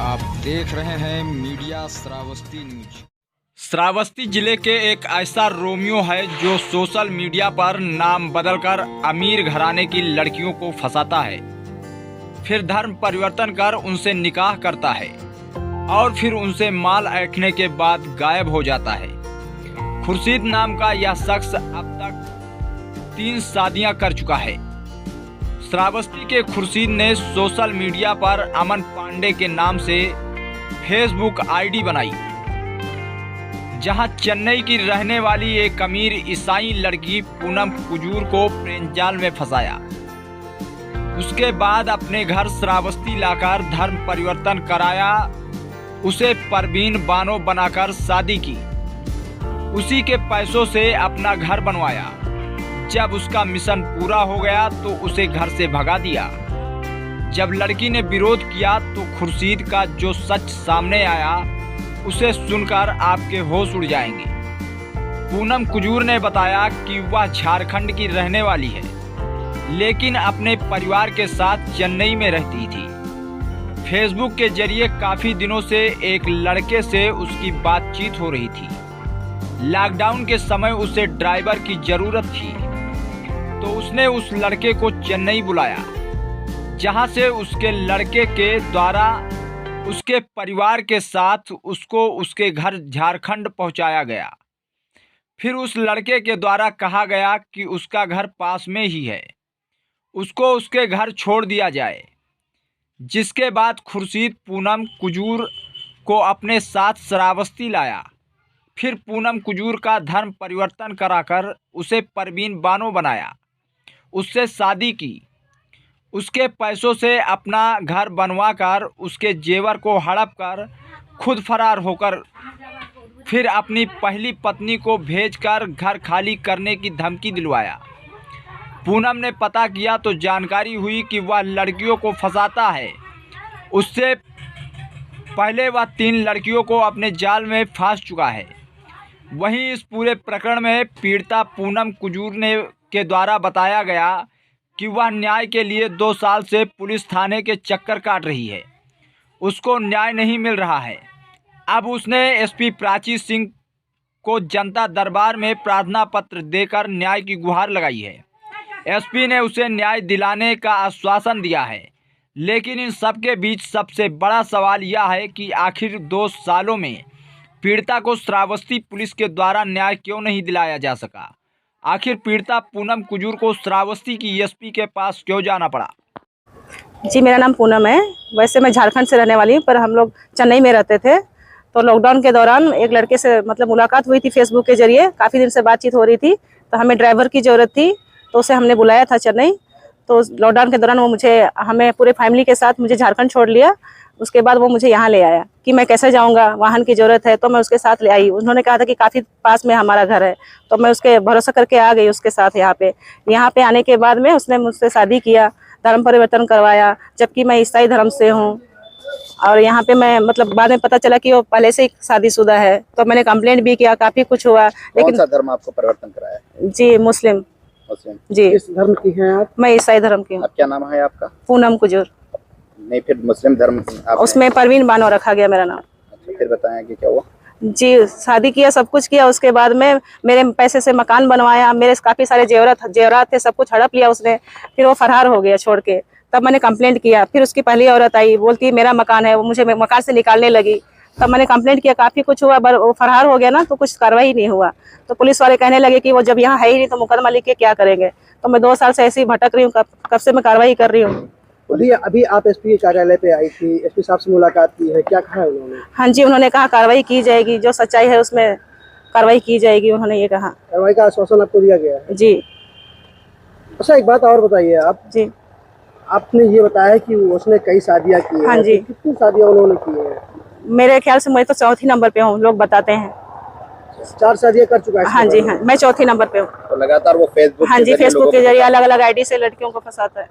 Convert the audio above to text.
आप देख रहे हैं मीडिया श्रावस्ती न्यूज। श्रावस्ती जिले के एक ऐसा रोमियो है जो सोशल मीडिया पर नाम बदलकर अमीर घराने की लड़कियों को फंसाता है, फिर धर्म परिवर्तन कर उनसे निकाह करता है और फिर उनसे माल ऐंठने के बाद गायब हो जाता है। खुर्शीद नाम का यह शख्स अब तक 3 शादियां कर चुका है। श्रावस्ती के खुर्शीद ने सोशल मीडिया पर अमन पांडे के नाम से फेसबुक आईडी बनाई, जहां चेन्नई की रहने वाली एक अमीर ईसाई लड़की पूनम कुजूर को प्रेमजाल में फंसाया। उसके बाद अपने घर श्रावस्ती लाकर धर्म परिवर्तन कराया, उसे परवीन बानो बनाकर शादी की, उसी के पैसों से अपना घर बनवाया। जब उसका मिशन पूरा हो गया तो उसे घर से भगा दिया। जब लड़की ने विरोध किया तो खुर्शीद का जो सच सामने आया उसे सुनकर आपके होश उड़ जाएंगे। पूनम कुजूर ने बताया कि वह झारखंड की रहने वाली है, लेकिन अपने परिवार के साथ चेन्नई में रहती थी। फेसबुक के जरिए काफ़ी दिनों से एक लड़के से उसकी बातचीत हो रही थी। लॉकडाउन के समय उसे ड्राइवर की ज़रूरत थी, तो उसने उस लड़के को चेन्नई बुलाया, जहां से उसके लड़के के द्वारा उसके परिवार के साथ उसको उसके घर झारखंड पहुंचाया गया। फिर उस लड़के के द्वारा कहा गया कि उसका घर पास में ही है, उसको उसके घर छोड़ दिया जाए। जिसके बाद खुर्शीद पूनम कुजूर को अपने साथ श्रावस्ती लाया। फिर पूनम कुजूर का धर्म परिवर्तन कराकर उसे परवीन बानो बनाया, उससे शादी की, उसके पैसों से अपना घर बनवाकर उसके जेवर को हड़प कर खुद फरार होकर फिर अपनी पहली पत्नी को भेजकर घर खाली करने की धमकी दिलवाया। पूनम ने पता किया तो जानकारी हुई कि वह लड़कियों को फंसाता है। उससे पहले वह 3 लड़कियों को अपने जाल में फंस चुका है। वहीं इस पूरे प्रकरण में पीड़िता पूनम कुजूर ने के द्वारा बताया गया कि वह न्याय के लिए 2 साल से पुलिस थाने के चक्कर काट रही है, उसको न्याय नहीं मिल रहा है। अब उसने एसपी प्राची सिंह को जनता दरबार में प्रार्थना पत्र देकर न्याय की गुहार लगाई है। एसपी ने उसे न्याय दिलाने का आश्वासन दिया है, लेकिन इन सब के बीच सबसे बड़ा सवाल यह है कि आखिर 2 सालों में पीड़िता को श्रावस्ती पुलिस के द्वारा न्याय क्यों नहीं दिलाया जा सका। आखिर पीड़िता पूनम कुजूर को श्रावस्ती की एसपी के पास क्यों जाना पड़ा? जी, मेरा नाम पूनम है। वैसे मैं झारखंड से रहने वाली हूँ, पर हम लोग चेन्नई में रहते थे। तो लॉकडाउन के दौरान एक लड़के से मुलाकात हुई थी फेसबुक के जरिए, काफ़ी दिन से बातचीत हो रही थी। तो हमें ड्राइवर की ज़रूरत थी, तो उसे हमने बुलाया था चेन्नई। तो लॉकडाउन के दौरान वो हमें पूरे फैमिली के साथ मुझे झारखंड छोड़ लिया। उसके बाद वो मुझे यहाँ ले आया कि मैं कैसे जाऊँगा, वाहन की ज़रूरत है, तो मैं उसके साथ ले आई। उन्होंने कहा था कि काफ़ी पास में हमारा घर है, तो मैं उसके भरोसा करके आ गई उसके साथ यहाँ पे आने के बाद में उसने मुझसे शादी किया, धर्म परिवर्तन करवाया, जबकि मैं ईसाई धर्म से हूँ। और यहाँ पे मैं बाद में पता चला कि वो पहले से ही शादीशुदा है। तो मैंने कंप्लेंट भी किया, काफ़ी कुछ हुआ। लेकिन कौन सा धर्म आपको परिवर्तन कराया? जी, मुस्लिम जी। किस धर्म की हैं आप? मैं ईसाई धर्म की हूँ। क्या नाम है आपका? पूनम कुजूर। नहीं, फिर मुस्लिम धर्म उसमें परवीन बानो रखा गया मेरा नाम। अच्छा, फिर बताएं कि क्या हुआ? जी, शादी किया, सब कुछ किया। उसके बाद में मेरे पैसे से मकान बनवाया, मेरे काफ़ी सारे जेवरात थे, सब कुछ हड़प लिया उसने। फिर वो फरार हो गया छोड़ के। तब मैंने कंप्लेंट किया। फिर उसकी पहली औरत आई, बोलती है मेरा मकान है, वो मुझे मकान से निकालने लगी। तब मैंने कंप्लेंट किया, काफ़ी कुछ हुआ, पर वो फरार हो गया ना, तो कुछ कार्रवाई नहीं हुआ। तो पुलिस वाले कहने लगे कि वो जब यहाँ है ही नहीं तो मुकदमा लिख के क्या करेंगे। तो मैं 2 साल से ऐसे ही भटक रही हूँ, कब से मैं कार्रवाई कर रही हूँ। अभी आप एसपी कार्यालय पे आई थी, एसपी साहब से मुलाकात की है, क्या कहा है उन्होंने? हाँ जी, उन्होंने कहा कार्रवाई की जाएगी, जो सच्चाई है उसमें कार्रवाई की जाएगी, उन्होंने ये कहा। कार्रवाई का आश्वासन आपको दिया गया है? जी। अच्छा, एक बात और बताइए आप जी। आपने ये बताया कि उसने कई शादियां की हैं। हाँ जी। तो कितनी शादियां उन्होंने की हैं? मेरे ख्याल से मैं तो 4थी नंबर पे हूँ, लोग बताते हैं। 4 शादियां कर चुका है? हाँ जी, हाँ, मैं 4थी नंबर पे हूँ। तो लगातार वो फेसबुक हाँ जी, फेसबुक के जरिए अलग अलग आईडी से लड़कियों को फंसाता है।